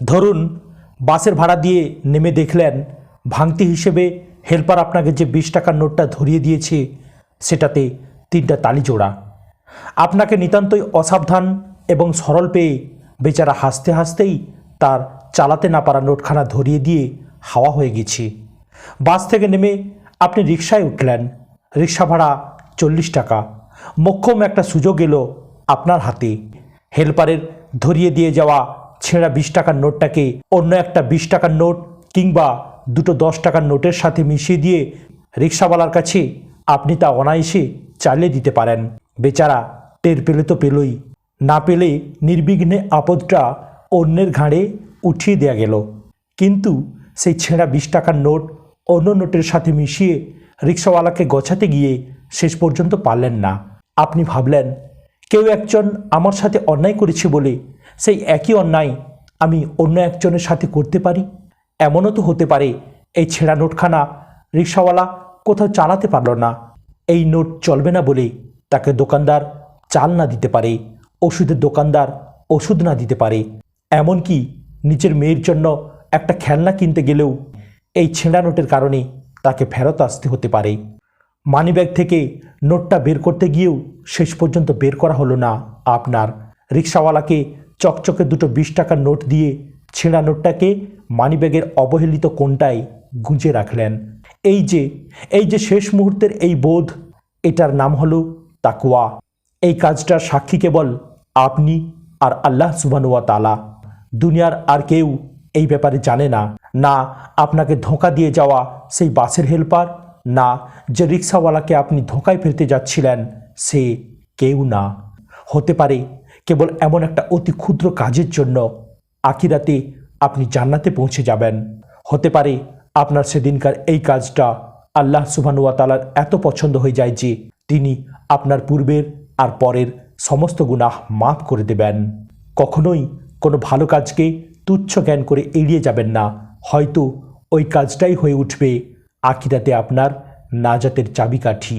ধরুন বাসের ভাড়া দিয়ে নেমে দেখলেন ভাঙতি হিসেবে হেল্পার আপনাকে যে 20 টাকার নোটটা ধরিয়ে দিয়েছে সেটাতে 3টা তালি জোড়া। আপনাকে নিতান্তই অসাবধান এবং সরল পেয়ে বেচারা হাসতে হাসতেই তার চালাতে না পারা নোটখানা ধরিয়ে দিয়ে হাওয়া হয়ে গেছে। বাস থেকে নেমে আপনি রিকশায় উঠলেন। রিকশা ভাড়া 40 টাকা। মোক্ষম একটা সুযোগ এলো আপনার হাতে। হেল্পারের ধরিয়ে দিয়ে যাওয়া ছেঁড়া 20 টাকার নোটটাকে অন্য একটা 20 টাকার নোট কিংবা দুটো 10 টাকার নোটের সাথে মিশিয়ে দিয়ে রিকশাওয়ালার কাছে আপনি তা অনায়াসে চালিয়ে দিতে পারেন। বেচারা টের পেলে তো পেলই, না পেলে নির্বিঘ্নে আপদটা অন্যের ঘাড়ে উঠিয়ে দেয়া গেল। কিন্তু সেই ছেঁড়া 20 টাকার নোট অন্য নোটের সাথে মিশিয়ে রিকশাওয়ালাকে গছাতে গিয়ে শেষ পর্যন্ত পারলেন না। আপনি ভাবলেন কেউ একজন আমার সাথে অন্যায় করেছে বলে সেই একই অন্যায় আমি অন্য একজনের সাথে করতে পারি। এমনও তো হতে পারে এই ছেঁড়া নোটখানা রিকশাওয়ালা কোথাও চালাতে পারল না, এই নোট চলবে না বলে তাকে দোকানদার চাল না দিতে পারে, ওষুধের দোকানদার ওষুধ না দিতে পারে, এমনকি নিজের মেয়ের জন্য একটা খেলনা কিনতে গেলেও এই ছেঁড়া নোটের কারণে তাকে ফেরত আসতে হতে পারে। মানিব্যাগ থেকে নোটটা বের করতে গিয়েও শেষ পর্যন্ত বের করা হলো না আপনার। রিকশাওয়ালাকে চকচকে দুটো 20 টাকার নোট দিয়ে ছেঁড়া নোটটাকে মানিব্যাগের অবহেলিত কোণটায় গুঁজে রাখলেন। এই যে শেষ মুহূর্তের এই বোধ, এটার নাম হলো তাকওয়া। এই কাজটার সাক্ষী কেবল আপনি আর আল্লাহ সুবহানাহু ওয়া তাআলা। দুনিয়ার আর কেউ এই ব্যাপারে জানে না। না আপনাকে ধোঁকা দিয়ে যাওয়া সেই বাসের হেল্পার, না যে রিকশাওয়ালাকে আপনি ধোঁকায় ফেলতে যাচ্ছিলেন সে কেউ না। হতে পারে কেবল এমন একটা অতি ক্ষুদ্র কাজের জন্য আখিরাতে আপনি জান্নাতে পৌঁছে যাবেন। হতে পারে আপনার সেদিনকার এই কাজটা আল্লাহ সুবহানাহু ওয়া তাআলার এত পছন্দ হয়ে যায় যে তিনি আপনার পূর্বের আর পরের সমস্ত গুনাহ মাফ করে দেবেন। কখনোই কোনো ভালো কাজকে তুচ্ছ জ্ঞান করে এড়িয়ে যাবেন না। হয়তো ওই কাজটাই হয়ে উঠবে আখিরাতে আপনার নাজাতের চাবিকাঠি।